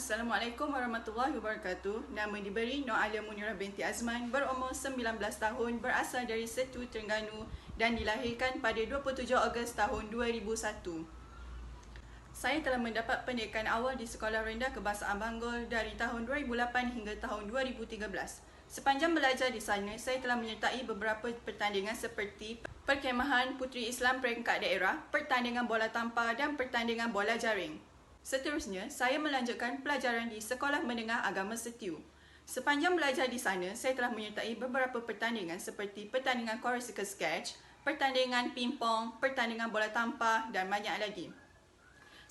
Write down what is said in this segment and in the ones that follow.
Assalamualaikum warahmatullahi wabarakatuh. Nama diberi Nur Alia Munirah binti Azman, berumur 19 tahun, berasal dari Setu, Terengganu dan dilahirkan pada 27 Ogos tahun 2001. Saya telah mendapat pendidikan awal di Sekolah Rendah Kebangsaan Banggol dari tahun 2008 hingga tahun 2013. Sepanjang belajar di sana, saya telah menyertai beberapa pertandingan seperti perkemahan Puteri Islam peringkat daerah, pertandingan bola tampar dan pertandingan bola jaring. Seterusnya, saya melanjutkan pelajaran di Sekolah Menengah Agama Setiu. Sepanjang belajar di sana, saya telah menyertai beberapa pertandingan seperti pertandingan Corsica Sketch, pertandingan pingpong, pertandingan bola tampar dan banyak lagi.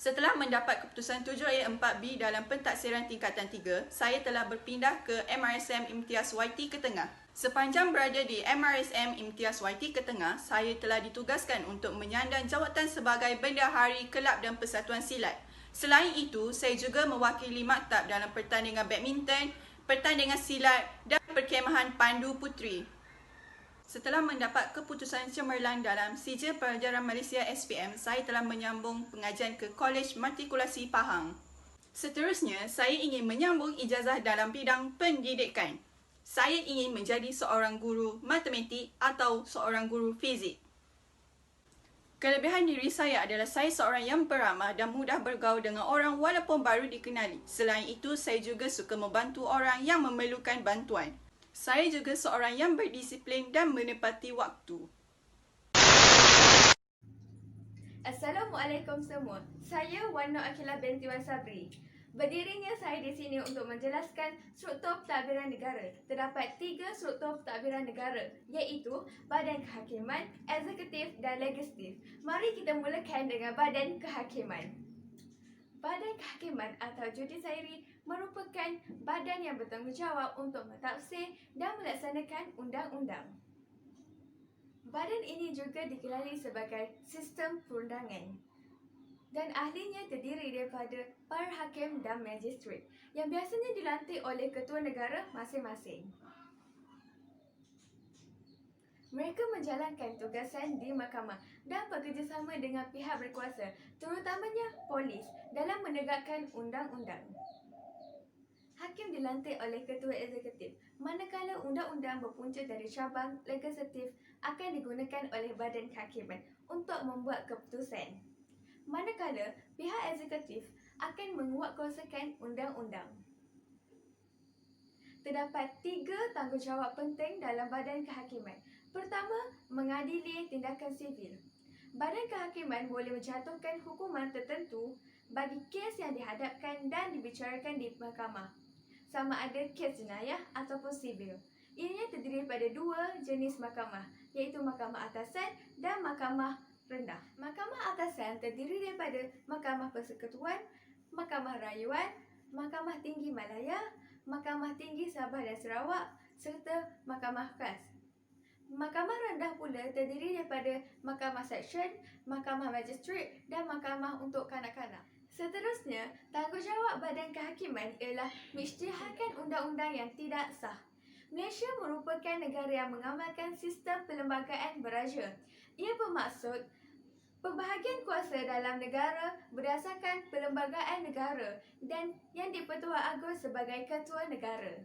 Setelah mendapat keputusan 7A4B dalam pentaksiran tingkatan 3, saya telah berpindah ke MRSM Imtiaz YT Ketengah. Sepanjang berada di MRSM Imtiaz YT Ketengah, saya telah ditugaskan untuk menyandang jawatan sebagai Bendahari Kelab dan Persatuan Silat. Selain itu, saya juga mewakili maktab dalam pertandingan badminton, pertandingan silat dan perkemahan Pandu Puteri. Setelah mendapat keputusan cemerlang dalam Sijil Pelajaran Malaysia SPM, saya telah menyambung pengajian ke Kolej Matrikulasi Pahang. Seterusnya, saya ingin menyambung ijazah dalam bidang pendidikan. Saya ingin menjadi seorang guru matematik atau seorang guru fizik. Kelebihan diri saya adalah saya seorang yang beramah dan mudah bergaul dengan orang walaupun baru dikenali. Selain itu, saya juga suka membantu orang yang memerlukan bantuan. Saya juga seorang yang berdisiplin dan menepati waktu. Assalamualaikum semua. Saya Wan Nur Akilah binti Wan Sabri. Berdirinya saya di sini untuk menjelaskan struktur pentadbiran negara. Terdapat 3 struktur pentadbiran negara, iaitu Badan Kehakiman, Eksekutif dan Legislatif. Mari kita mulakan dengan Badan Kehakiman. Badan Kehakiman atau Judisiari merupakan badan yang bertanggungjawab untuk mentafsir dan melaksanakan undang-undang. Badan ini juga dikenali sebagai sistem perundangan dan ahlinya terdiri daripada para hakim dan magistrat yang biasanya dilantik oleh ketua negara masing-masing. Mereka menjalankan tugasan di mahkamah dan bekerjasama dengan pihak berkuasa, terutamanya polis, dalam menegakkan undang-undang. Hakim dilantik oleh ketua eksekutif, manakala undang-undang berpunca dari cabang legislatif akan digunakan oleh badan kehakiman untuk membuat keputusan. Manakala pihak eksekutif akan menguatkuasakan undang-undang. Terdapat 3 tanggungjawab penting dalam badan kehakiman. Pertama, mengadili tindakan sivil. Badan kehakiman boleh menjatuhkan hukuman tertentu bagi kes yang dihadapkan dan dibicarakan di mahkamah, sama ada kes jenayah ataupun sivil. Ianya terdiri pada 2 jenis mahkamah, iaitu mahkamah atasan dan mahkamah rendah. Mahkamah atasan terdiri daripada Mahkamah Persekutuan, Mahkamah Rayuan, Mahkamah Tinggi Malaya, Mahkamah Tinggi Sabah dan Sarawak serta Mahkamah Khas. Mahkamah rendah pula terdiri daripada Mahkamah Seksyen, Mahkamah Magistrat dan Mahkamah untuk Kanak-kanak. Seterusnya, tanggungjawab badan kehakiman ialah mengisytiharkan undang-undang yang tidak sah. Malaysia merupakan negara yang mengamalkan sistem perlembagaan beraja. Ia bermaksud pembahagian kuasa dalam negara berdasarkan perlembagaan negara dan yang di-Pertuan Agong sebagai ketua negara.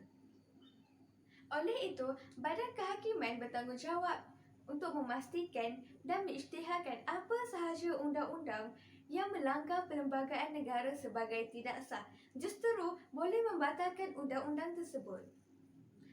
Oleh itu, badan kehakiman bertanggungjawab untuk memastikan dan mengisytiharkan apa sahaja undang-undang yang melanggar perlembagaan negara sebagai tidak sah, justru boleh membatalkan undang-undang tersebut.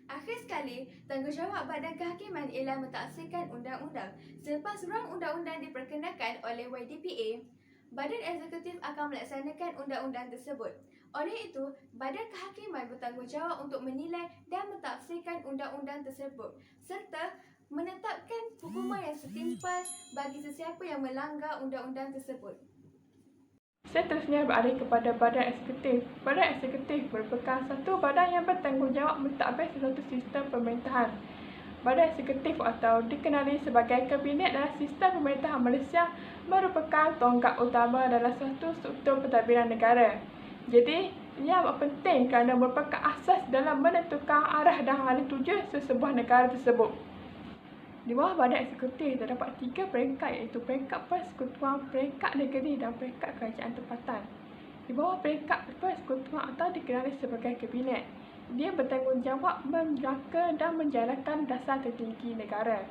Akhir sekali, tanggungjawab badan kehakiman ialah mentaksirkan undang-undang. Selepas rang undang-undang diperkenalkan oleh YDPA, badan eksekutif akan melaksanakan undang-undang tersebut. Oleh itu, badan kehakiman bertanggungjawab untuk menilai dan mentafsirkan undang-undang tersebut serta menetapkan hukuman yang setimpal bagi sesiapa yang melanggar undang-undang tersebut. Seterusnya beralih kepada badan eksekutif. Badan eksekutif merupakan satu badan yang bertanggungjawab mentadbir sesuatu sistem pemerintahan. Badan eksekutif atau dikenali sebagai Kabinet dalam sistem pemerintahan Malaysia merupakan tonggak utama dalam satu struktur pentadbiran negara. Jadi, ia amat penting kerana merupakan asas dalam menentukan arah dan hala tuju sesebuah negara tersebut. Di bawah badan eksekutif terdapat 3 peringkat, iaitu peringkat persekutuan, peringkat negeri dan peringkat kerajaan tempatan. di bawah peringkat Persekutuan atau dikenali sebagai Kabinet. Dia bertanggungjawab menjangka dan menjalankan dasar tertinggi negara.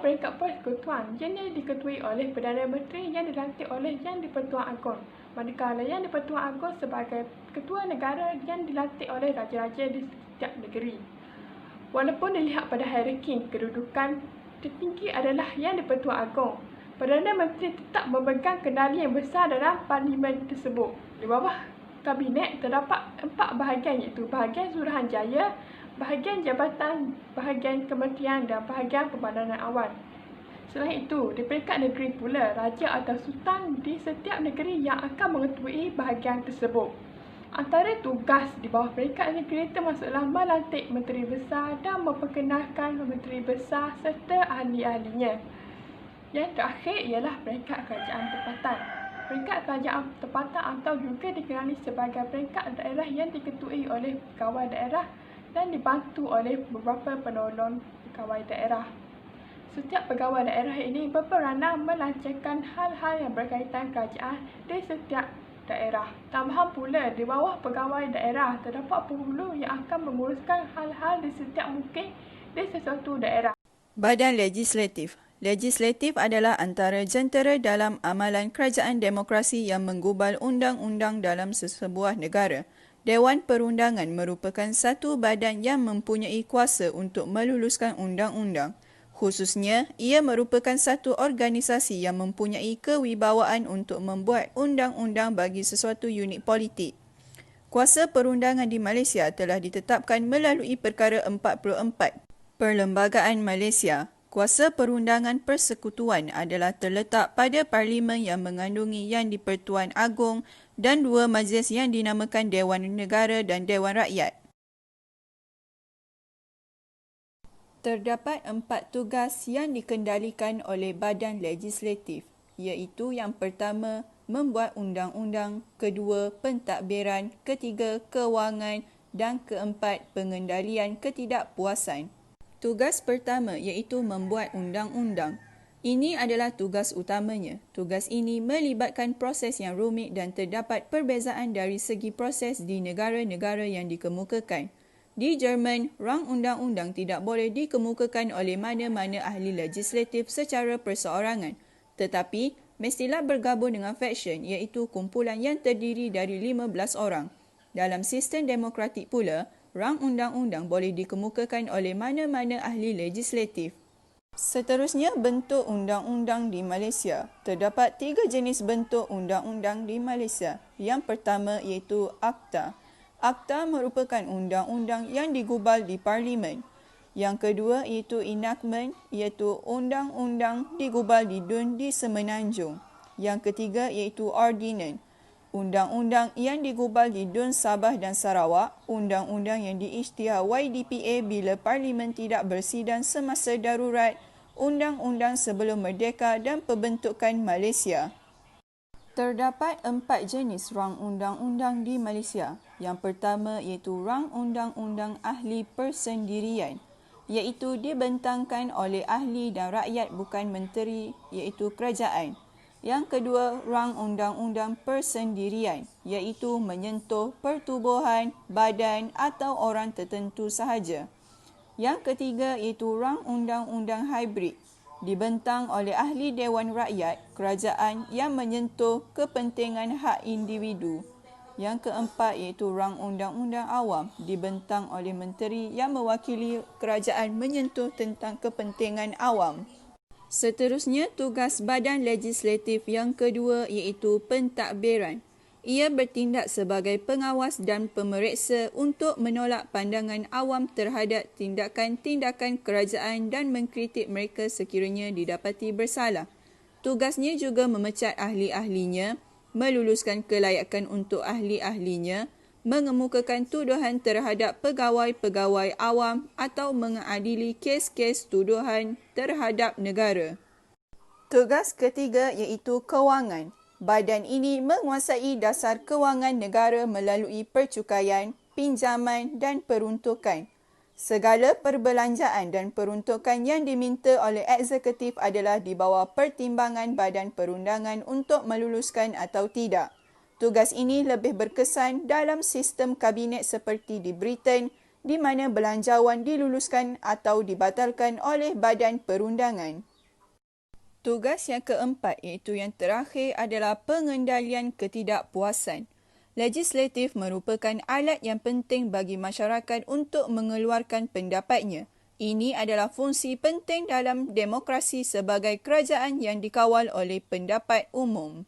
Peringkat Persekutuan jenis diketuai oleh Perdana Menteri yang dilantik oleh Yang di-Pertuan Agong, manakala Yang di-Pertuan Agong sebagai Ketua Negara yang dilantik oleh Raja-Raja di setiap negeri. Walaupun dilihat pada hierarki, kedudukan tertinggi adalah Yang di-Pertuan Agong, Perdana Menteri tetap memegang kendali yang besar dalam parlimen tersebut. Di bawah Kabinet terdapat 4 bahagian, iaitu bahagian Suruhanjaya, bahagian Jabatan, bahagian Kementerian dan bahagian Pemandangan Awan. Selain itu, di peringkat negeri pula, Raja atau Sultan di setiap negeri yang akan mengetuai bahagian tersebut. Antara tugas di bawah peringkat negeri termasuklah melantik Menteri Besar dan memperkenalkan Menteri Besar serta ahli-ahlinya. Yang terakhir ialah peringkat kerajaan tempatan. Peringkat kerajaan tempatan atau juga dikenali sebagai peringkat daerah yang diketuai oleh pegawai daerah dan dibantu oleh beberapa penolong pegawai daerah. Setiap pegawai daerah ini berperanan melancarkan hal-hal yang berkaitan kerajaan di setiap daerah. Tambahan pula, di bawah pegawai daerah terdapat penghulu yang akan menguruskan hal-hal di setiap mungkin di sesuatu daerah. Badan Legislatif. Legislatif adalah antara jentera dalam amalan kerajaan demokrasi yang menggubal undang-undang dalam sesebuah negara. Dewan Perundangan merupakan satu badan yang mempunyai kuasa untuk meluluskan undang-undang. Khususnya, ia merupakan satu organisasi yang mempunyai kewibawaan untuk membuat undang-undang bagi sesuatu unit politik. Kuasa perundangan di Malaysia telah ditetapkan melalui Perkara 44. Perlembagaan Malaysia. Kuasa perundangan persekutuan adalah terletak pada Parlimen yang mengandungi Yang di-Pertuan Agong dan 2 majlis yang dinamakan Dewan Negara dan Dewan Rakyat. Terdapat 4 tugas yang dikendalikan oleh badan legislatif, iaitu yang pertama, membuat undang-undang, kedua, pentadbiran, ketiga, kewangan dan keempat, pengendalian ketidakpuasan. Tugas pertama iaitu membuat undang-undang. Ini adalah tugas utamanya. Tugas ini melibatkan proses yang rumit dan terdapat perbezaan dari segi proses di negara-negara yang dikemukakan. Di Jerman, rang undang-undang tidak boleh dikemukakan oleh mana-mana ahli legislatif secara perseorangan, tetapi mestilah bergabung dengan faction iaitu kumpulan yang terdiri dari 15 orang. Dalam sistem demokratik pula, rang undang-undang boleh dikemukakan oleh mana-mana ahli legislatif. Seterusnya, bentuk undang-undang di Malaysia. Terdapat 3 jenis bentuk undang-undang di Malaysia. Yang pertama iaitu Akta. Akta merupakan undang-undang yang digubal di Parlimen. Yang kedua iaitu Enactment, iaitu undang-undang digubal di DUN di Semenanjung. Yang ketiga iaitu Ordinance. Undang-undang yang digubal di DUN Sabah dan Sarawak, undang-undang yang diisytihar YDPA bila Parlimen tidak bersidang semasa darurat, undang-undang sebelum merdeka dan pembentukan Malaysia. Terdapat 4 jenis rang undang-undang di Malaysia. Yang pertama iaitu rang undang-undang ahli persendirian, iaitu dibentangkan oleh ahli dan rakyat bukan menteri, iaitu kerajaan. Yang kedua, rang undang-undang persendirian, iaitu menyentuh pertubuhan, badan atau orang tertentu sahaja. Yang ketiga iaitu rang undang-undang hybrid, dibentang oleh ahli Dewan Rakyat, kerajaan yang menyentuh kepentingan hak individu. Yang keempat iaitu rang undang-undang awam, dibentang oleh menteri yang mewakili kerajaan menyentuh tentang kepentingan awam. Seterusnya, tugas badan legislatif yang kedua iaitu pentadbiran. Ia bertindak sebagai pengawas dan pemeriksa untuk menolak pandangan awam terhadap tindakan-tindakan kerajaan dan mengkritik mereka sekiranya didapati bersalah. Tugasnya juga memecat ahli-ahlinya, meluluskan kelayakan untuk ahli-ahlinya, mengemukakan tuduhan terhadap pegawai-pegawai awam atau mengadili kes-kes tuduhan terhadap negara. Tugas ketiga iaitu kewangan. Badan ini menguasai dasar kewangan negara melalui percukaian, pinjaman dan peruntukan. Segala perbelanjaan dan peruntukan yang diminta oleh eksekutif adalah di bawah pertimbangan Badan Perundangan untuk meluluskan atau tidak. Tugas ini lebih berkesan dalam sistem kabinet seperti di Britain, di mana belanjawan diluluskan atau dibatalkan oleh badan perundangan. Tugas yang keempat iaitu yang terakhir adalah pengendalian ketidakpuasan. Legislatif merupakan alat yang penting bagi masyarakat untuk mengeluarkan pendapatnya. Ini adalah fungsi penting dalam demokrasi sebagai kerajaan yang dikawal oleh pendapat umum.